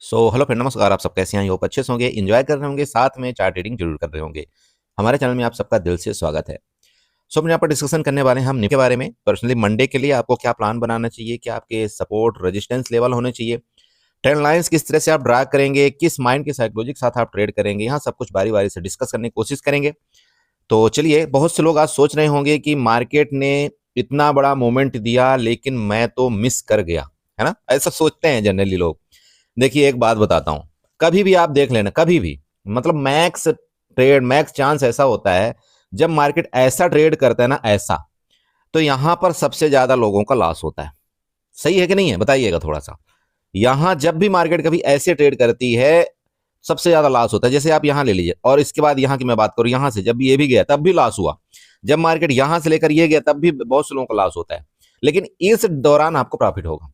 Hello friend, नमस्कार। आप सब कैसे हैं? आई होप अच्छे से होंगे, एंजॉय कर रहे होंगे, साथ में चार्ट रीडिंग जरूर कर रहे होंगे। हमारे चैनल में आप सबका दिल से स्वागत है। हम यहाँ पर डिस्कशन करने वाले हैं हम निफ्टी के बारे में। पर्सनली मंडे के लिए आपको क्या प्लान बनाना चाहिए, क्या आपके सपोर्ट रेजिस्टेंस लेवल होने चाहिए, ट्रेंड लाइंस किस तरह से आप ड्रा करेंगे, किस माइंड के साइकोलॉजी के साथ आप ट्रेड करेंगे, यहाँ सब कुछ बारी बारी से डिस्कस करने की कोशिश करेंगे। तो चलिए, बहुत से लोग आज सोच रहे होंगे कि मार्केट ने इतना बड़ा मोमेंट दिया लेकिन मैं तो मिस कर गया, है ना? ऐसा सोचते हैं जनरली लोग। देखिए, एक बात बताता हूं, कभी भी आप देख लेना, कभी भी मतलब मैक्स चांस ऐसा होता है जब मार्केट ऐसा ट्रेड करता है ना, ऐसा, तो यहां पर सबसे ज्यादा लोगों का लॉस होता है। सही है कि नहीं है? बताइएगा थोड़ा सा। यहां जब भी मार्केट कभी ऐसे ट्रेड करती है, सबसे ज्यादा लॉस होता है। जैसे आप यहां ले लीजिए, और इसके बाद यहां की मैं बात करूं, यहां से जब ये भी गया तब भी लॉस हुआ। जब मार्केट यहां से लेकर ये गया तब भी बहुत से लोगों का लॉस होता है, लेकिन इस दौरान आपको प्रॉफिट होगा।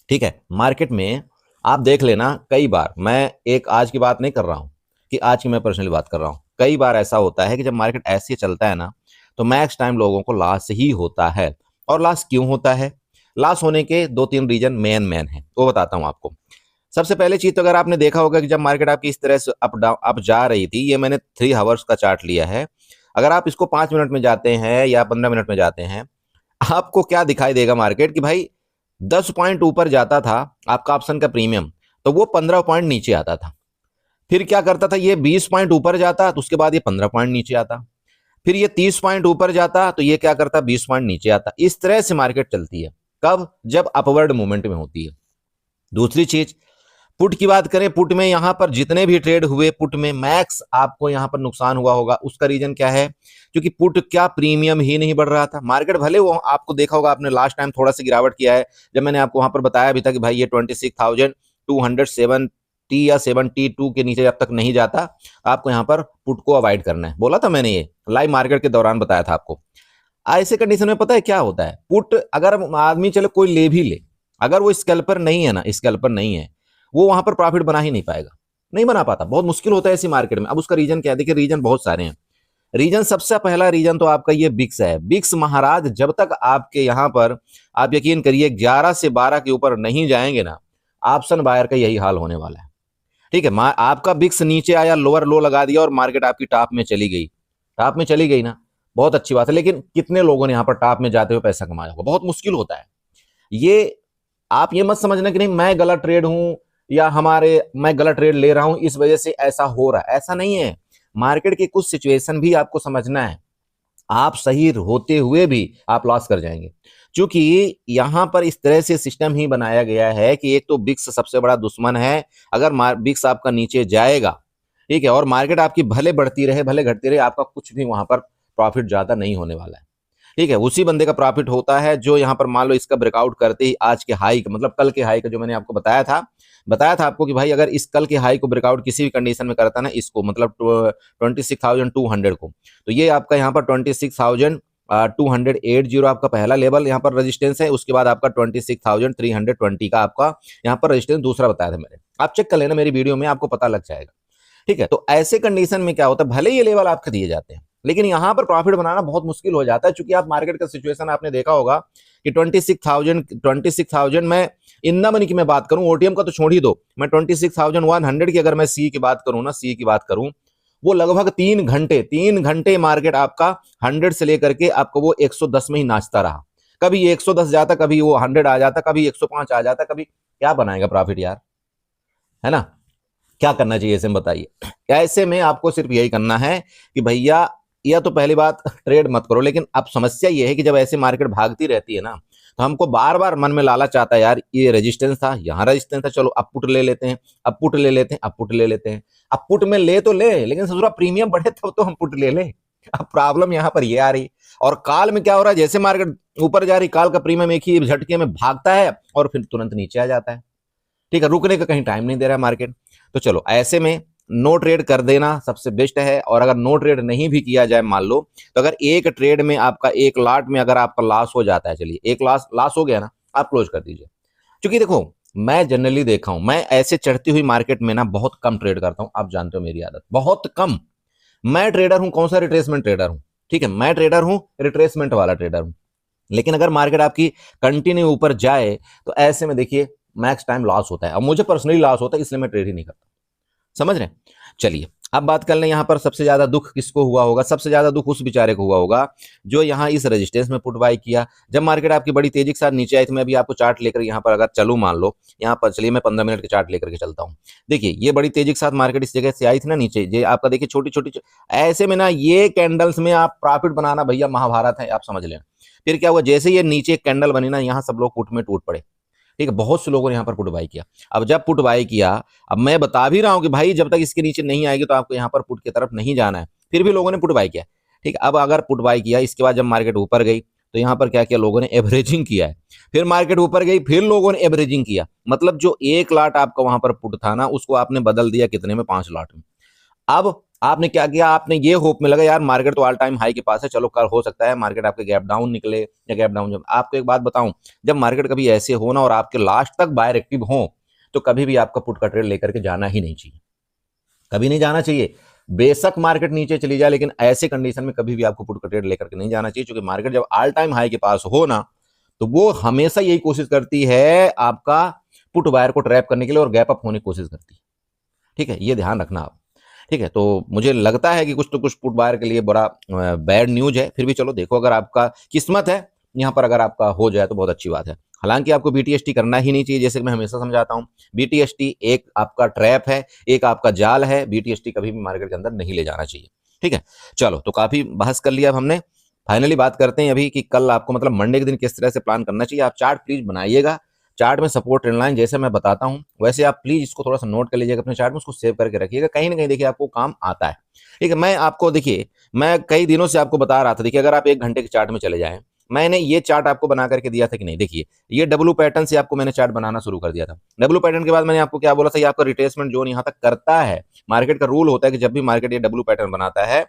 ठीक है, मार्केट में आप देख लेना, कई बार, मैं एक आज की बात नहीं कर रहा हूं कि आज की मैं पर्सनली बात कर रहा हूं, कई बार ऐसा होता है कि जब मार्केट ऐसे चलता है ना, तो मैक्स टाइम लोगों को लॉस ही होता है। और लॉस क्यों होता है? लॉस होने के दो तीन रीजन मेन है, वो बताता हूं आपको। सबसे पहले चीज तो अगर आपने देखा होगा कि जब मार्केट आपकी इस तरह से अप डाउन अप जा रही थी, ये मैंने 3 आवर्स का चार्ट लिया है, अगर आप इसको 5 मिनट में जाते हैं या 15 मिनट में जाते हैं, आपको क्या दिखाई देगा मार्केट कि भाई 10 पॉइंट ऊपर जाता था आपका ऑप्शन का प्रीमियम, तो वो 15 पॉइंट नीचे आता था। फिर क्या करता था, ये 20 पॉइंट ऊपर जाता तो उसके बाद ये 15 पॉइंट नीचे आता। फिर ये 30 पॉइंट ऊपर जाता तो ये क्या करता, 20 पॉइंट नीचे आता। इस तरह से मार्केट चलती है। कब? जब अपवर्ड मूवमेंट में होती है। दूसरी चीज, पुट की बात करें, पुट में यहां पर जितने भी ट्रेड हुए, पुट में मैक्स आपको यहां पर नुकसान हुआ होगा। उसका रीजन क्या है? क्योंकि पुट क्या प्रीमियम ही नहीं बढ़ रहा था। मार्केट भले, वो आपको देखा होगा आपने लास्ट टाइम थोड़ा सा गिरावट किया है, जब मैंने आपको वहां पर बताया भी था कि भाई ये 26,270 या 72 के नीचे जब तक नहीं जाता, आपको यहां पर पुट को अवॉइड करना है। बोला था मैंने, ये लाइव मार्केट के दौरान बताया था आपको। ऐसे कंडीशन में पता है क्या होता है? पुट अगर आदमी चलो कोई ले भी ले, अगर वो स्कैल्पर नहीं है ना, स्कैल्पर नहीं है, वो वहां पर प्रॉफिट बना ही नहीं पाएगा, नहीं बना पाता। बहुत मुश्किल होता है ऐसी मार्केट में। अब उसका रीजन क्या है? देखिए, रीजन बहुत सारे हैं। रीजन, सबसे पहला रीजन तो आपका ये बिक्स है। बिक्स महाराज जब तक आपके यहां पर, आप यकीन करिए, 11 से 12 के ऊपर नहीं जाएंगे ना, ऑप्शन बायर का यही हाल होने वाला है। ठीक है, आपका बिक्स नीचे आया, लोअर लो लगा दिया और मार्केट आपकी टॉप में चली गई। टॉप में चली गई ना, बहुत अच्छी बात है, लेकिन कितने लोगों ने यहां पर टॉप में जाते हुए पैसा कमाया होगा? बहुत मुश्किल होता है ये। आप ये मत समझना कि नहीं मैं गलत ट्रेड हूं, या मैं गलत ट्रेड ले रहा हूं इस वजह से ऐसा हो रहा है। ऐसा नहीं है। मार्केट की कुछ सिचुएशन भी आपको समझना है। आप सही होते हुए भी आप लॉस कर जाएंगे, क्योंकि यहां पर इस तरह से सिस्टम ही बनाया गया है कि एक तो बिक्स सबसे बड़ा दुश्मन है। अगर बिक्स आपका नीचे जाएगा, ठीक है, और मार्केट आपकी भले बढ़ती रहे भले घटती रहे, आपका कुछ भी वहां पर प्रॉफिट ज्यादा नहीं होने वाला है। ठीक है, उसी बंदे का प्रॉफिट होता है जो यहां पर मान लो इसका ब्रेकआउट करते ही आज के हाई का, मतलब कल के हाई का, जो मैंने आपको बताया था आपको कि भाई अगर इस कल के हाई को ब्रेकआउट किसी भी कंडीशन में करता ना, इसको मतलब 26,200 को, तो ये आपका यहाँ पर 26,280 आपका पहला लेवल यहाँ पर रेजिस्टेंस है। उसके बाद आपका 26,320 का आपका यहाँ पर रेजिस्टेंस दूसरा बताया था मैंने। आप चेक कर लेना मेरी वीडियो में, आपको पता लग जाएगा। ठीक है, तो ऐसे कंडीशन में क्या होता है, भले ये लेवल आपके दिए जाते हैं, लेकिन यहां पर प्रॉफिट बनाना बहुत मुश्किल हो जाता है, क्योंकि आप मार्केट का सिचुएशन आपने देखा होगा कि 26,000 में इन द मनी की मैं बात करूं, ओटीएम का तो छोड़ ही दो, मैं 26,100 की अगर मैं सी की बात करूं ना, सी की बात करूं, वो लगभग 3 घंटे मार्केट आपका 100 से लेकर के आपको वो 110 में ही नाचता रहा। कभी ये 110 जाता, कभी वो 100 आ जाता, कभी 105 आ जाता, कभी। क्या बनाएगा प्रॉफिट यार, है ना? क्या करना चाहिए ऐसे में बताइए? ऐसे में आपको सिर्फ यही करना है कि भैया, या तो पहली बात ट्रेड मत करो। लेकिन अब समस्या ये है कि जब ऐसे मार्केट भागती रहती है ना, तो हमको बार बार मन में लालच आता है, यार ये रेजिस्टेंस था, यहाँ रेजिस्टेंस था, चलो अब पुट ले लेते हैं, अब पुट ले लेते हैं, अब पुट ले लेते हैं। अब पुट में ले तो ले, लेकिन ससुरा प्रीमियम बढ़े तब तो हम पुट ले लें। अब प्रॉब्लम यहाँ पर ये आ रही। और काल में क्या हो रहा है, जैसे मार्केट ऊपर जा रही, काल का प्रीमियम एक ही झटके में भागता है और फिर तुरंत नीचे आ जाता है। ठीक है, रुकने का कहीं टाइम नहीं दे रहा मार्केट। तो चलो, ऐसे में नो ट्रेड कर देना सबसे बेस्ट है। और अगर नो ट्रेड नहीं भी किया जाए, मान लो, तो अगर एक ट्रेड में आपका, एक लॉट में अगर आपका लॉस हो जाता है, चलिए एक लॉस हो गया ना, आप क्लोज कर दीजिए। क्योंकि देखो, मैं जनरली देखा हूं, मैं ऐसे चढ़ती हुई मार्केट में ना बहुत कम ट्रेड करता हूं। आप जानते हो मेरी आदत, बहुत कम। मैं ट्रेडर हूं कौन सा, रिट्रेसमेंट ट्रेडर हूं। ठीक है, मैं ट्रेडर हूं, रिट्रेसमेंट वाला ट्रेडर हूं। लेकिन अगर मार्केट आपकी कंटिन्यू ऊपर जाए, तो ऐसे में देखिए, मैक्स टाइम लॉस होता है। अब मुझे पर्सनली लॉस होता है, इसलिए मैं ट्रेड ही नहीं करता। समझ रहे हैं? चलिए अब बात कर लें, यहां पर सबसे ज्यादा दुख किसको हुआ होगा? सबसे ज्यादा दुख उस बेचारे को हुआ होगा जो यहां इस रेजिस्टेंस में पुट बाय किया। जब मार्केट आपकी बड़ी तेजी के साथ नीचे आई, तो मैं अभी आपको चार्ट लेकर यहां पर अगर चलूं, मान लो यहां पर चलिए मैं 15 मिनट के चार्ट लेकर के चलता हूं। देखिए ये बड़ी तेजी के साथ मार्केट इस जगह से आई थी ना नीचे, ये आपका देखिए छोटी छोटी ऐसे में ना, ये कैंडल्स में आप प्रॉफिट बनाना भैया महाभारत है, आप समझ लें। फिर क्या हुआ, जैसे ये नीचे कैंडल बनी ना, यहां सब लोग पुट में टूट पड़े। ठीक है, बहुत से लोगों ने यहाँ पर पुट बाई किया। अब जब पुट बाई किया, अब मैं बता भी रहा हूं कि भाई जब तक इसके नीचे नहीं आएगी तो आपको यहाँ पर पुट की तरफ नहीं जाना है, फिर भी लोगों ने पुट बाई किया। ठीक है, अब अगर पुट बाई किया, इसके बाद जब मार्केट ऊपर गई तो यहाँ पर क्या किया, लोगों ने एवरेजिंग किया है। फिर मार्केट ऊपर गई, फिर लोगों ने एवरेजिंग किया। मतलब जो 1 लाट आपका वहां पर पुट था ना, उसको आपने बदल दिया कितने में, 5 लाट में। अब आपने क्या किया, आपने ये होप में लगा यार मार्केट तो ऑल टाइम हाई के पास है, चलो कल हो सकता है मार्केट आपके गैप डाउन निकले या गैप डाउन। जब आपको एक बात बताऊं, जब मार्केट कभी ऐसे हो ना और आपके लास्ट तक बायर एक्टिव हो, तो कभी भी आपका पुट का ट्रेड लेकर के जाना ही नहीं चाहिए, कभी नहीं जाना चाहिए। बेशक मार्केट नीचे चली जाए, लेकिन ऐसे कंडीशन में कभी भी आपको पुट का ट्रेड लेकर के नहीं जाना चाहिए, क्योंकि मार्केट जब ऑल टाइम हाई के पास हो ना, तो वो हमेशा यही कोशिश करती है आपका पुट बायर को ट्रैप करने के लिए और गैप अप होने की कोशिश करती है। ठीक है, ये ध्यान रखना आप। ठीक है, तो मुझे लगता है कि कुछ तो कुछ पुट बायर के लिए बड़ा बैड न्यूज है, फिर भी चलो देखो, अगर आपका किस्मत है यहाँ पर, अगर आपका हो जाए तो बहुत अच्छी बात है। हालांकि आपको बीटीएसटी करना ही नहीं चाहिए, जैसे कि मैं हमेशा समझाता हूं, बीटीएसटी एक आपका ट्रैप है, एक आपका जाल है। बीटीएसटी कभी भी मार्केट के अंदर नहीं ले जाना चाहिए। ठीक है, चलो तो काफी बहस कर लिया अब हमने, फाइनली बात करते हैं अभी कि कल आपको मतलब मंडे के दिन किस तरह से प्लान करना चाहिए। आप चार्ट प्लीज बनाइएगा, चार्ट में सपोर्ट ट्रेंड लाइन जैसे मैं बताता हूं वैसे आप प्लीज इसको थोड़ा सा नोट कर लीजिएगा अपने चार्ट में, उसको सेव करके रखिएगा, कहीं ना कहीं देखिए आपको काम आता है। ठीक है, मैं आपको देखिए, मैं कई दिनों से आपको बता रहा था, देखिए अगर आप 1 घंटे के चार्ट में चले जाएं, मैंने ये चार्ट आपको बना करके दिया था कि नहीं, देखिए ये डब्ल्यू पैटर्न से आपको मैंने चार्ट बनाना शुरू कर दिया था। डब्ल्यू पैटर्न के बाद मैंने आपको क्या बोला था, ये आपका रिट्रेसमेंट जोन यहाँ तक करता है। मार्केट का रूल होता है कि जब भी मार्केट ये डब्ल्यू पैटर्न बनाता है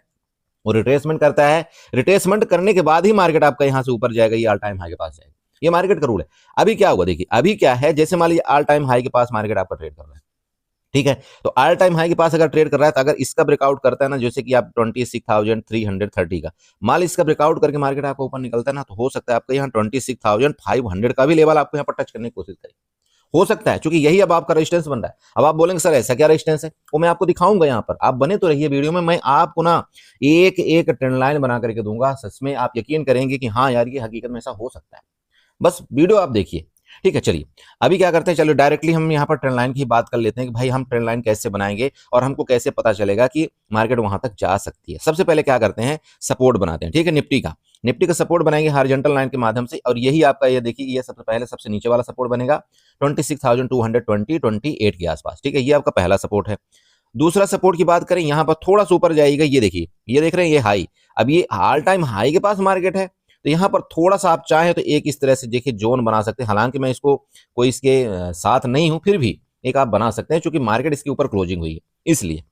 वो रिट्रेसमेंट करता है, रिट्रेसमेंट करने के बाद ही मार्केट आपका यहां से ऊपर जाएगा, ये ऑल टाइम हाई के पास जाएगा, ये मार्केट का रूल है। अभी क्या हुआ देखिए, अभी क्या है, जैसे मान लीजिए ऑल टाइम हाई के पास मार्केट आपका ट्रेड कर रहा है। ठीक है, तो ऑल टाइम हाई के पास अगर ट्रेड कर रहा है, तो अगर इसका ब्रेकआउट करता है ना, जैसे कि आप 26,330 का माल इसका ब्रेकआउट करके मार्केट आपको ऊपर निकलता है ना, तो हो सकता है आपका यहाँ 26,500 का भी लेवल आपको यहाँ पर टच करने की कोशिश करें, हो सकता है, क्योंकि यही अब आपका रेजिस्टेंस बन रहा है। अब आप बोलेंगे सर ऐसा क्या रेजिस्टेंस है, वो मैं आपको दिखाऊंगा, यहाँ पर आप बने तो रहिए वीडियो में, मैं आपको ना एक एक ट्रेंड लाइन बना करके दूंगा, सच में आप यकीन करेंगे कि हाँ यार ये हकीकत में ऐसा हो सकता है। बस वीडियो आप देखिए। ठीक है, चलिए अभी क्या करते हैं, चलो डायरेक्टली हम यहाँ पर ट्रेंड लाइन की बात कर लेते हैं कि भाई हम ट्रेंड लाइन कैसे बनाएंगे और हमको कैसे पता चलेगा कि मार्केट वहां तक जा सकती है। सबसे पहले क्या करते हैं, सपोर्ट बनाते हैं। ठीक है, निफ्टी का सपोर्ट बनाएंगे हॉरिजॉन्टल लाइन के माध्यम से, और यही आपका ये देखिए, ये सबसे पहले सबसे नीचे वाला सपोर्ट बनेगा 26,228 के आसपास। ठीक है, ये आपका पहला सपोर्ट है। दूसरा सपोर्ट की बात करें, यहां पर थोड़ा सा ऊपर जाएगा, ये देखिए, ये देख रहे हैं ये हाई, अब ये ऑल टाइम हाई के पास मार्केट है, तो यहाँ पर थोड़ा सा आप चाहें तो एक इस तरह से देखिए जोन बना सकते हैं। हालांकि मैं इसको कोई इसके साथ नहीं हूं, फिर भी एक आप बना सकते हैं, क्योंकि मार्केट इसके ऊपर क्लोजिंग हुई है इसलिए।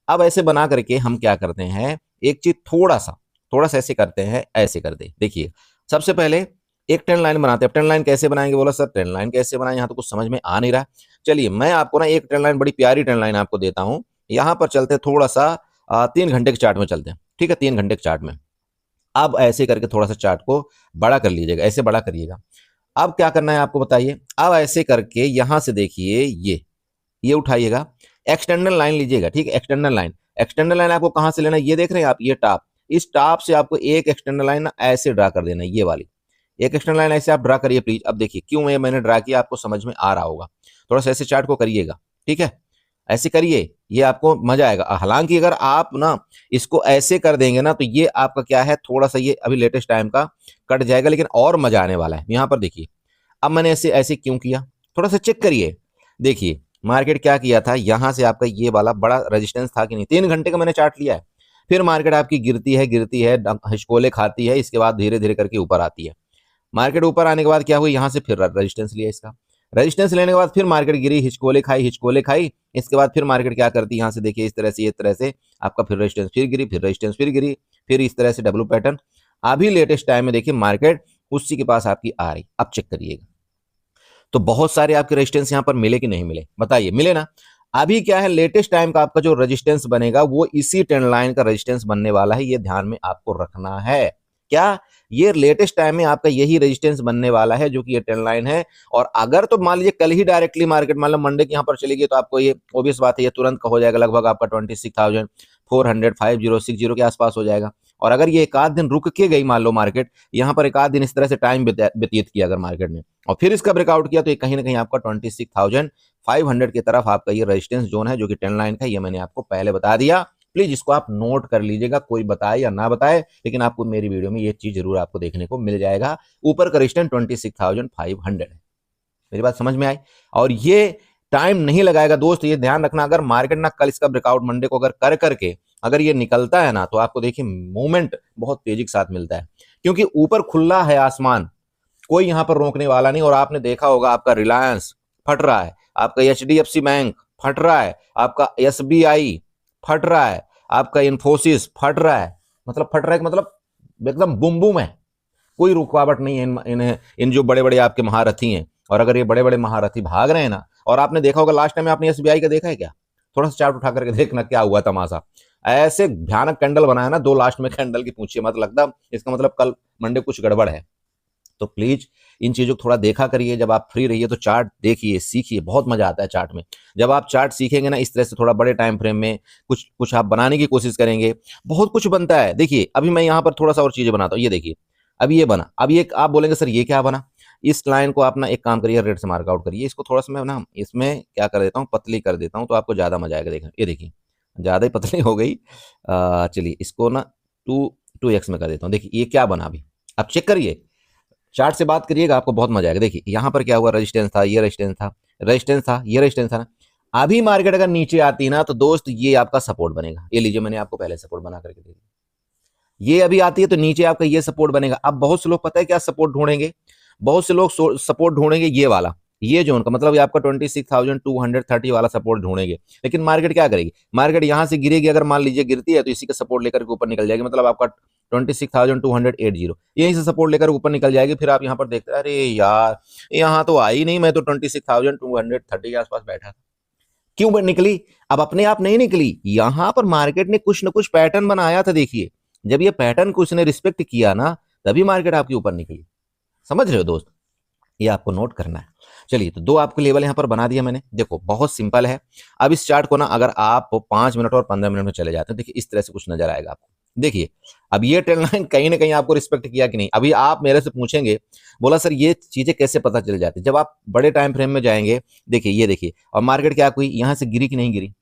अब ऐसे बना करके हम क्या करते हैं, एक चीज थोड़ा सा ऐसे करते हैं, ऐसे कर दे। देखिए सबसे पहले एक ट्रेंड लाइन बनाते हैं। ट्रेंड लाइन कैसे बनाएंगे, बोला सर ट्रेंड लाइन कैसे बनाए, यहाँ तो कुछ समझ में आ नहीं रहा। चलिए मैं आपको ना एक ट्रेंड लाइन, बड़ी प्यारी ट्रेंड लाइन आपको देता हूँ। यहाँ पर चलते थोड़ा सा 3 घंटे के चार्ट में चलते हैं। ठीक है, 3 घंटे के चार्ट में अब ऐसे करके थोड़ा सा चार्ट को बड़ा कर लीजिएगा, ऐसे बड़ा करिएगा। अब क्या करना है आपको बताइए, अब ऐसे करके यहां से देखिए ये उठाइएगा, एक्सटर्नल लाइन लीजिएगा। ठीक है, एक्सटर्नल लाइन आपको कहां से लेना है, ये देख रहे हैं आप, ये टॉप, इस टॉप से आपको एक एक्सटर्नल लाइन ऐसे ड्रा कर देना है, ये वाली एक एक्सटर्नल लाइन ऐसे आप ड्रा करिए प्लीज। अब देखिए क्यों ये मैंने ड्रा किया, आपको समझ में आ रहा होगा, थोड़ा सा ऐसे चार्ट को करिएगा। ठीक है, ऐसे करिए, ये आपको मजा आएगा। हालांकि अगर आप ना इसको ऐसे कर देंगे ना, तो ये आपका क्या है, थोड़ा सा ये अभी लेटेस्ट टाइम का कट जाएगा, लेकिन और मजा आने वाला है। यहाँ पर देखिए, अब मैंने ऐसे ऐसे क्यों किया, थोड़ा सा चेक करिए। देखिए मार्केट क्या किया था, यहां से आपका ये वाला बड़ा रेजिस्टेंस था कि नहीं, 3 घंटे का मैंने चार्ट लिया है। फिर मार्केट आपकी गिरती है हिचकोले खाती है, इसके बाद धीरे धीरे करके ऊपर आती है। मार्केट ऊपर आने के बाद क्या हुई, यहां से फिर रेजिस्टेंस लिया इसका, रेजिस्टेंस लेने के बाद फिर मार्केट गिरी, हिचकोले खाई। इसके बाद फिर मार्केट क्या करती है, यहाँ से देखिए इस तरह से आपका फिर रेजिस्टेंस फिर गिरी, फिर रेजिस्टेंस फिर गिरी, फिर इस तरह से डब्ल्यू पैटर्न। अभी लेटेस्ट टाइम में देखिए मार्केट उसी के पास आपकी आ रही, अब चेक करिएगा। तो बहुत सारे आपके रेजिस्टेंस यहाँ पर मिले कि नहीं मिले, बताइए, मिले ना। अभी क्या है, लेटेस्ट टाइम का आपका जो रेजिस्टेंस बनेगा वो इसी ट्रेंड लाइन का रेजिस्टेंस बनने वाला है, ये ध्यान में आपको रखना है। क्या ये लेटेस्ट टाइम में आपका यही रेजिस्टेंस बनने वाला है, जो कि ये ट्रेंड लाइन है। और अगर तो मान लीजिए कल ही डायरेक्टली मार्केट मान लो मंडे के यहाँ पर चली गई, तो आपको ये ऑब्वियस बात है ये तुरंत का हो जाएगा, लगभग आपका 26,400 5060 के आसपास हो जाएगा। और अगर ये एक आध दिन रुक के गई मान लो मार्केट, यहाँ पर एक आध दिन इस तरह से टाइम व्यतीत किया अगर मार्केट ने, और फिर इसका ब्रेकआउट किया, तो ये कहीं ना कहीं आपका 26,500 की तरफ आपका ये रेजिस्टेंस जोन है, जो कि ट्रेंड लाइन का, ये मैंने आपको पहले बता दिया। प्लीज इसको आप नोट कर लीजिएगा, कोई बताए या ना बताए, लेकिन आपको मेरी वीडियो में ये चीज जरूर आपको देखने को मिल जाएगा। ऊपर का रेजिस्टेंस 26,500 है। मेरी बात समझ में आई? और ये टाइम नहीं लगाएगा दोस्त, ये ध्यान रखना। अगर मार्केट ना कल इसका ब्रेकआउट मंडे को अगर कर करके अगर ये निकलता है ना, तो आपको देखिए मूवमेंट बहुत तेजी के साथ मिलता है, क्योंकि ऊपर खुला है आसमान, कोई यहां पर रोकने वाला नहीं। और आपने देखा होगा आपका रिलायंस फट रहा है, आपका एचडीएफसी बैंक फट रहा है, आपका एसबीआई फट रहा है, आपका इन्फोसिस फट रहा है। मतलब फट रहा है मतलब एकदम बुम बुम है, कोई रुकावट नहीं है इन जो बड़े बड़े आपके महारथी हैं। और अगर ये बड़े बड़े महारथी भाग रहे हैं ना, और आपने देखा होगा लास्ट टाइम आपने एसबीआई का देखा है क्या? थोड़ा सा चार्ट उठा करके देखना क्या हुआ तमाशा। ऐसे भयानक कैंडल बनाया ना, दो लास्ट में कैंडल की पूछिए मत, लगता इसका मतलब कल मंडे कुछ गड़बड़ है। तो प्लीज इन चीजों को थोड़ा देखा करिए, जब आप फ्री रहिए तो चार्ट देखिए, सीखिए, बहुत मजा आता है चार्ट में। जब आप चार्ट सीखेंगे ना इस तरह से थोड़ा बड़े टाइम फ्रेम में कुछ कुछ आप बनाने की कोशिश करेंगे, बहुत कुछ बनता है। देखिए अभी मैं यहाँ पर थोड़ा सा और चीजें बनाता हूँ, ये देखिए अभी ये बना, अब ये आप बोलेंगे सर ये क्या बना। इस लाइन को आप ना एक काम करिए, रेड से मार्कआउट करिए इसको, थोड़ा सा मैं ना इसमें क्या कर देता हूँ, पतली कर देता हूँ, तो आपको ज्यादा मजा आएगा। देखना ये देखिए ज्यादा ही पतली हो गई। चलिए इसको ना 2x में कर देता हूँ। देखिए ये क्या बना, अभी आप चेक करिए, चार्ट से बात करिएगा, आपको बहुत मजा आएगा। देखिए यहाँ पर क्या हुआ, रेजिस्टेंस था, ये रेजिस्टेंस था, रेजिस्टेंस था, ये रेजिस्टेंस था ना। अभी मार्केट अगर नीचे आती ना, तो दोस्त ये आपका सपोर्ट बनेगा। ये लीजिए मैंने आपको पहले सपोर्ट बना करके दे दिया। ये अभी आती है तो नीचे आपका ये सपोर्ट बनेगा। अब बहुत से लोग पता है क्या सपोर्ट ढूंढेंगे, बहुत से लोग सपोर्ट ढूंढेंगे ये वाला, ये जोन का मतलब ये आपका 26,230 वाला सपोर्ट ढूंढेंगे। लेकिन मार्केट क्या करेगी, मार्केट यहां से गिरेगी, अगर मान लीजिए गिरती है तो इसी का सपोर्ट लेकर के ऊपर निकल जाएगी, मतलब आपका 26,280 यहीं से सपोर्ट लेकर ऊपर निकल जाएगी। फिर आप यहाँ पर देखते हैं अरे यार यहाँ तो आई नहीं, मैं तो 26,230 के आसपास बैठा था, क्यों निकली? अब अपने आप नहीं निकली, यहां पर मार्केट ने कुछ ना कुछ पैटर्न बनाया था। देखिए जब ये पैटर्न को उसने रिस्पेक्ट किया ना, तभी मार्केट आपके ऊपर निकली। समझ रहे हो दोस्त, ये आपको नोट करना है। चलिए तो दो आपको लेवल यहां पर बना दिया मैंने, देखो बहुत सिंपल है। अब इस चार्ट को ना अगर आप 5 मिनट और 15 मिनट में चले जाते हैं, देखिए इस तरह से कुछ नजर आएगा आपको। देखिए अब ये ट्रेंड लाइन कहीं ना कहीं आपको रिस्पेक्ट किया कि नहीं। अभी आप मेरे से पूछेंगे, बोला सर ये चीजें कैसे पता चल जाती, जब आप बड़े टाइम फ्रेम में जाएंगे। देखिए ये देखिए, और मार्केट क्या हुई, यहां से गिरी कि नहीं गिरी।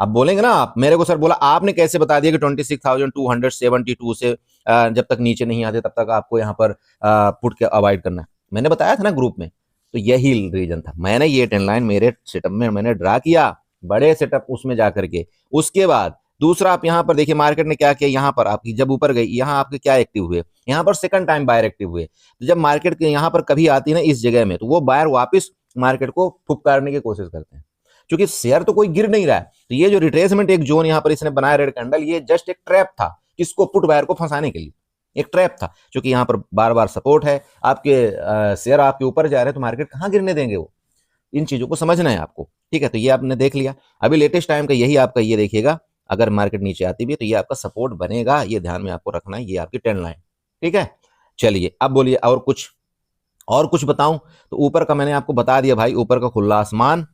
अब बोलेंगे ना आप मेरे को, सर बोला आपने कैसे बता दिया कि 26,272 से जब तक नीचे नहीं आते तब तक आपको यहाँ पर पुट के अवॉइड करना है। मैंने बताया था ना ग्रुप में, तो यही रीजन था। मैंने ये ट्रेंड लाइन मेरे सेटअप में मैंने ड्रा किया, बड़े सेटअप उसमें जाकर के। उसके बाद दूसरा आप यहाँ पर देखिए मार्केट ने क्या किया, यहाँ पर आपकी जब ऊपर गई, यहाँ आपके क्या एक्टिव हुए, यहाँ पर सेकंड टाइम बायर एक्टिव हुए। तो जब मार्केट के यहाँ पर कभी आती है ना इस जगह में, तो वो बायर वापस मार्केट को फुफकारने की कोशिश करते हैं, क्योंकि शेयर तो कोई गिर नहीं रहा है। तो ये जो रिट्रेसमेंट एक जोन यहाँ पर इसने बनाया रेड कैंडल, ये जस्ट एक ट्रैप था, किसको, पुट बायर को फंसाने के लिए एक ट्रैप था। क्योंकि यहाँ पर बार बार सपोर्ट है, आपके शेयर आपके ऊपर जा रहे हैं, तो मार्केट कहाँ गिरने देंगे वो। इन चीजों को समझना है आपको, ठीक है। तो ये आपने देख लिया। अभी लेटेस्ट टाइम का यही आपका, ये देखिएगा अगर मार्केट नीचे आती भी है तो ये आपका सपोर्ट बनेगा, ये ध्यान में आपको रखना है, ये आपकी ट्रेंड लाइन, ठीक है। चलिए अब बोलिए और कुछ बताऊं, तो ऊपर का मैंने आपको बता दिया भाई, ऊपर का खुला आसमान,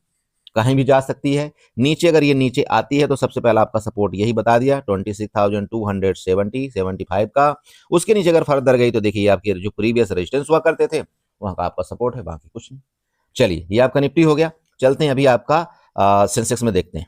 कहीं भी जा सकती है। नीचे अगर ये नीचे आती है तो सबसे पहला आपका सपोर्ट यही बता दिया 26,275 का। उसके नीचे अगर फर्दर गई तो देखिए आपके जो प्रीवियस रेजिस्टेंस हुआ करते थे वहां का आपका सपोर्ट है, बाकी कुछ नहीं। चलिए ये आपका निफ्टी हो गया। चलते हैं अभी आपका सेंसेक्स में देखते हैं।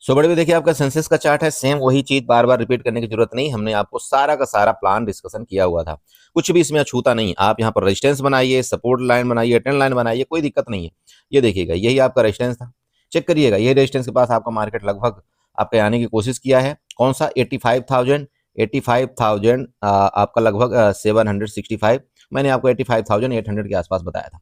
सो बड़े भी देखिए आपका सेंसेक्स का चार्ट है, सेम वही चीज बार बार रिपीट करने की जरूरत नहीं, हमने आपको सारा का सारा प्लान डिस्कशन किया हुआ था, कुछ भी इसमें अछूता नहीं। आप यहाँ पर रेजिस्टेंस बनाइए, सपोर्ट लाइन बनाइए, ट्रेंड लाइन बनाइए, कोई दिक्कत नहीं है। ये देखिएगा यही आपका रेजिस्टेंस था, चेक करिएगा, ये रेजिस्टेंस के पास आपका मार्केट लगभग आपके आने की कोशिश किया है। कौन सा, 85,000 आपका लगभग 765, मैंने आपको 85,800 के आसपास बताया था,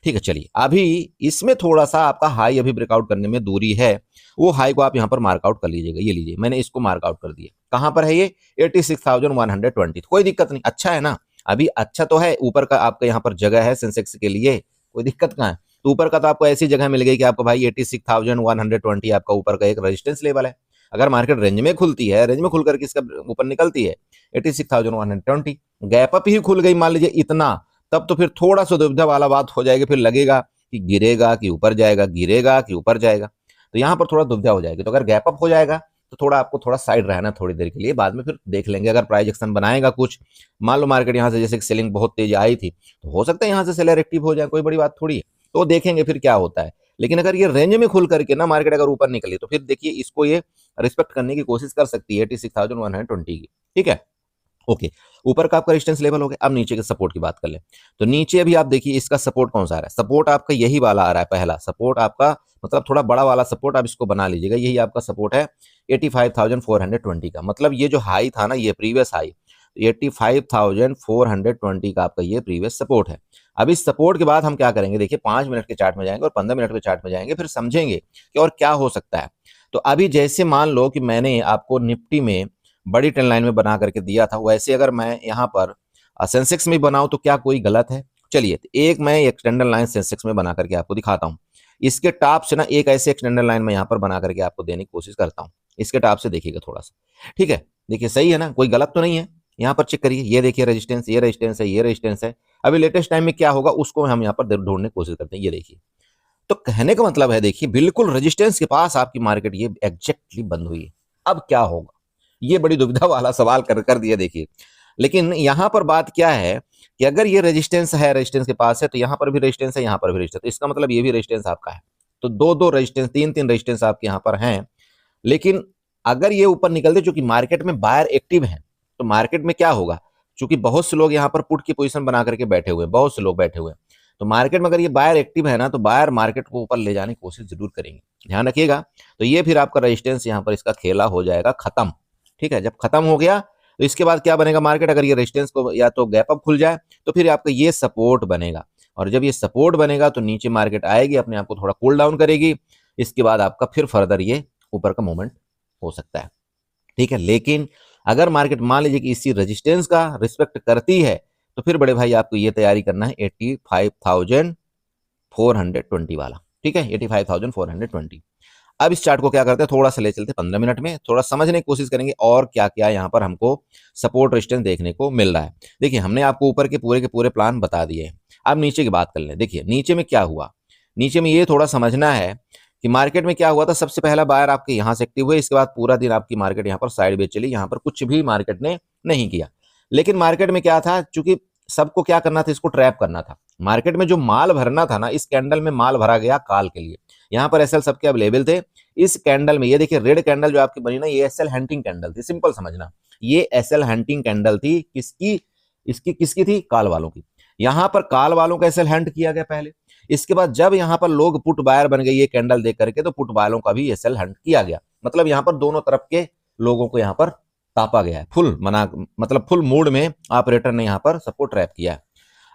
ठीक है। चलिए अभी इसमें थोड़ा सा आपका हाई अभी ब्रेकआउट करने में दूरी है, वो हाई को आप यहाँ पर मार्कआउट कर लीजिएगा। ये लीजिए मैंने इसको मार्कआउट कर दिया, कहां पर है ये, 86,120, कोई दिक्कत नहीं, अच्छा है ना, अभी अच्छा तो है। ऊपर का आपका यहाँ पर जगह है सेंसेक्स के लिए, कोई दिक्कत कहाँ है। तो ऊपर का तो आपको ऐसी जगह मिल गई कि आपको भाई 86,120 आपका ऊपर का एक रेजिस्टेंस लेवल है। अगर मार्केट रेंज में खुलती है, रेंज में खुल करके इसका ऊपर निकलती है 86,120, गैप अप ही खुल गई मान लीजिए इतना, तब तो फिर थोड़ा सा दुविधा वाला बात हो जाएगी, फिर लगेगा कि गिरेगा कि ऊपर जाएगा, गिरेगा कि ऊपर जाएगा, तो यहाँ पर थोड़ा दुविधा हो जाएगी। तो अगर गैप अप हो जाएगा तो थोड़ा आपको थोड़ा साइड रहना थोड़ी देर के लिए, बाद में फिर देख लेंगे। अगर प्राइस एक्शन बनाएगा कुछ, मान लो मार्केट यहाँ से जैसे सेलिंग बहुत तेज आई थी, तो हो सकता है यहाँ से सेलर एक्टिव हो जाए, कोई बड़ी बात थोड़ी है, तो देखेंगे फिर क्या होता है। लेकिन अगर ये रेंज में खुल करके ना मार्केट अगर ऊपर निकली, तो फिर देखिए इसको ये रिस्पेक्ट करने की कोशिश कर सकती है 86,120 की, ठीक है। ओके, ऊपर का आपका रेजिस्टेंस लेवल हो गया। अब नीचे के सपोर्ट की बात कर ले, तो नीचे अभी आप देखिए इसका सपोर्ट कौन सा आ रहा है, सपोर्ट आपका यही वाला आ रहा है, पहला सपोर्ट आपका, मतलब थोड़ा बड़ा वाला सपोर्ट, आप इसको बना लीजिएगा, यही आपका सपोर्ट है 85,420 का। मतलब ये जो हाई था ना, ये प्रीवियस हाई 85,420 का आपका ये प्रीवियस सपोर्ट है। अब इस सपोर्ट के बाद हम क्या करेंगे, देखिए 5 मिनट के चार्ट में जाएंगे और 15 मिनट के चार्ट में जाएंगे, फिर समझेंगे कि और क्या हो सकता है। तो अभी जैसे मान लो कि मैंने आपको निफ्टी में बड़ी ट्रेंड लाइन में बना करके दिया था, वैसे अगर मैं यहाँ पर सेंसेक्स में बनाऊं तो क्या कोई गलत है? चलिए एक मैं एक्सटेंडर लाइन सेंसेक्स में बना करके आपको दिखाता हूँ। इसके टॉप से ना एक ऐसे एक्सटेंडर लाइन में यहाँ पर बना करके आपको देने की कोशिश करता हूँ। इसके टॉप से देखिएगा थोड़ा सा, ठीक है, देखिए सही है ना, कोई गलत तो नहीं है। यहाँ पर चेक करिए, ये देखिए रेजिस्टेंस, ये रेजिस्टेंस है, ये रेजिस्टेंस है। अभी लेटेस्ट टाइम में क्या होगा उसको हम यहाँ पर ढूंढने की कोशिश करते हैं। ये देखिए, तो कहने का मतलब है, देखिए बिल्कुल रेजिस्टेंस के पास आपकी मार्केट ये एग्जैक्टली बंद हुई है। अब क्या होगा, ये बड़ी दुविधा वाला सवाल कर दिया देखिए। लेकिन यहां पर बात क्या है कि अगर ये रेजिस्टेंस है, रेजिस्टेंस के पास है, तो यहां पर भी रेजिस्टेंस है, यहां पर भी रेजिस्टेंस, तो इसका मतलब ये भी रेजिस्टेंस आपका है। तो दो दो रेजिस्टेंस, तीन तीन रेजिस्टेंस आपके यहां पर हैं। लेकिन अगर ये ऊपर निकलते, चूंकि मार्केट में बायर एक्टिव है, तो मार्केट में क्या होगा, चूंकि बहुत से लोग यहाँ पर पुट की पोजीशन बना करके बैठे हुए हैं, बहुत से लोग बैठे हुए हैं, तो मार्केट में अगर ये बायर एक्टिव है ना, तो बायर मार्केट को ऊपर ले जाने की कोशिश जरूर करेंगे, ध्यान रखिएगा। तो ये फिर आपका रेजिस्टेंस यहाँ पर इसका खेला हो जाएगा खत्म, ठीक है। जब खत्म हो गया तो इसके बाद क्या बनेगा मार्केट, अगर ये रेजिस्टेंस को या तो गैप अप खुल जाए, तो फिर आपका ये सपोर्ट बनेगा, और जब ये सपोर्ट बनेगा तो नीचे मार्केट आएगी, अपने आप को थोड़ा कूल डाउन करेगी, इसके बाद आपका फिर फर्दर ये ऊपर का मूवमेंट हो सकता है, ठीक है। लेकिन अगर मार्केट मान लीजिए कि इसी रेजिस्टेंस का रिस्पेक्ट करती है, तो फिर बड़े भाई आपको ये तैयारी करना है 85,420 वाला, ठीक है, 85,420। अब इस चार्ट को क्या करते हैं, थोड़ा सा ले चलते 15 मिनट में, थोड़ा समझने की कोशिश करेंगे और क्या क्या यहाँ पर हमको सपोर्ट रेजिस्टेंस देखने को मिल रहा है। देखिए हमने आपको ऊपर के पूरे प्लान बता दिए हैं। अब नीचे की बात कर लें। देखिए नीचे में क्या हुआ, नीचे में ये थोड़ा समझना है कि मार्केट में क्या हुआ था। सबसे पहला बायर आपके यहाँ से एक्टिव हुए, इसके बाद पूरा दिन आपकी मार्केट यहाँ पर साइड वेज चली, यहाँ पर कुछ भी मार्केट ने नहीं किया। लेकिन मार्केट में क्या था, चूंकि सबको क्या करना था, इसको ट्रैप करना था। मार्केट में जो माल भरना था ना, इस कैंडल में माल भरा गया काल के लिए। यहाँ पर एसएल सबके अवेलेबल थे इस कैंडल में। ये देखिए रेड कैंडल जो आपकी बनी ना, ये एसएल हंटिंग कैंडल थी, सिंपल समझना, ये एसएल हंटिंग कैंडल थी। किसकी? इसकी किसकी थी? काल वालों की। यहाँ पर काल वालों का एसएल हंट किया गया पहले, इसके बाद जब यहाँ पर लोग पुट बायर बन गए ये कैंडल देख करके, तो पुट वालों का भी एसएल हंट किया गया। मतलब यहाँ पर दोनों तरफ के लोगों को यहाँ पर तापा गया है, फुल मतलब फुल मूड में ऑपरेटर ने यहाँ पर सबको ट्रैप किया है।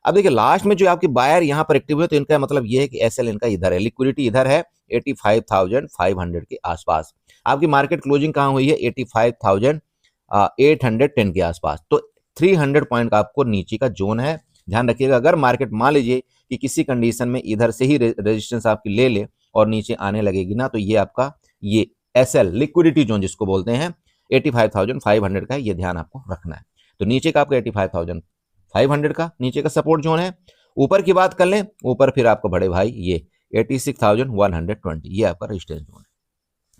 अब देखिए लास्ट में जो आपके बायर यहाँ पर एक्टिव हुए, तो इनका मतलब ये है कि एसएल इनका इधर है, लिक्विडिटी इधर है 85,500 के आसपास। आपकी मार्केट क्लोजिंग कहाँ हुई है? 85,810 के आसपास। तो 300 पॉइंट का आपको नीचे का जोन है, ध्यान रखिएगा। अगर मार्केट मान लीजिए कि किसी कंडीशन में इधर से ही रेजिस्टेंस आपकी ले ले और नीचे आने लगेगी ना, तो ये आपका ये एसएल लिक्विडिटी जोन जिसको बोलते हैं 85,500 का है, ये ध्यान आपको रखना है। तो नीचे का आपका 85,500 का नीचे का सपोर्ट जोन है। ऊपर की बात कर लें, ऊपर फिर आपको बड़े भाई ये 86,120 ये आपका रेजिस्टेंस जोन है,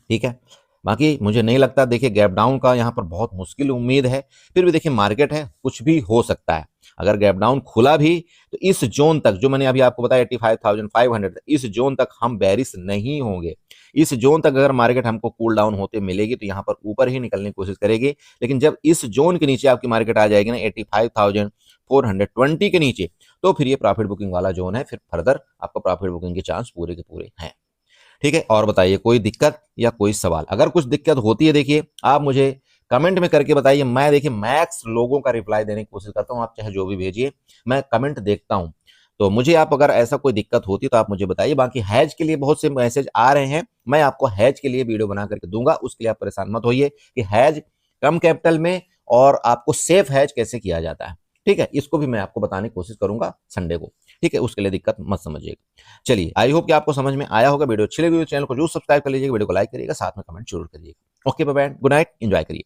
ठीक है। बाकी मुझे नहीं लगता, देखिए गैप डाउन का यहाँ पर बहुत मुश्किल उम्मीद है, फिर भी देखिए मार्केट है, कुछ भी हो सकता है। अगर गैप डाउन खुला भी तो इस जोन तक जो मैंने अभी आपको बताया 85,500, इस जोन तक हम बेरिश नहीं होंगे। इस जोन तक अगर मार्केट हमको कूल डाउन होते मिलेगी तो यहाँ पर ऊपर ही निकलने की कोशिश करेगी। लेकिन जब इस जोन के नीचे आपकी मार्केट आ जाएगी ना 85,420 के नीचे, तो फिर ये प्रॉफिट बुकिंग वाला जोन है, फिर फर्दर आपका प्रॉफिट बुकिंग के चांस पूरे के पूरे हैं, ठीक है। और बताइए कोई दिक्कत या कोई सवाल? अगर कुछ दिक्कत होती है देखिए आप मुझे कमेंट में करके बताइए। मैं देखिए मैक्स लोगों का रिप्लाई देने की कोशिश करता हूं, आप चाहे जो भी भेजिए, मैं कमेंट देखता हूं। तो मुझे आप अगर ऐसा कोई दिक्कत होती तो आप मुझे बताइए। बाकी हैज के लिए बहुत से मैसेज आ रहे हैं, मैं आपको हैज के लिए वीडियो बना करके दूंगा, उसके लिए आप परेशान मत होइए कि हैज कम कैपिटल में और आपको सेफ हैज कैसे किया जाता है। ठीक है, इसको भी मैं आपको बताने की कोशिश करूंगा संडे को। ठीक है, उसके लिए दिक्कत मत समझिएगा। चलिए, आई होप कि आपको समझ में आया होगा। वीडियो अच्छी लगी तो चैनल को जरूर सब्सक्राइब कर लीजिएगा, वीडियो को लाइक करिएगा, साथ में कमेंट जरूर करिएगा। Okay bye bye, good night, enjoy करिए।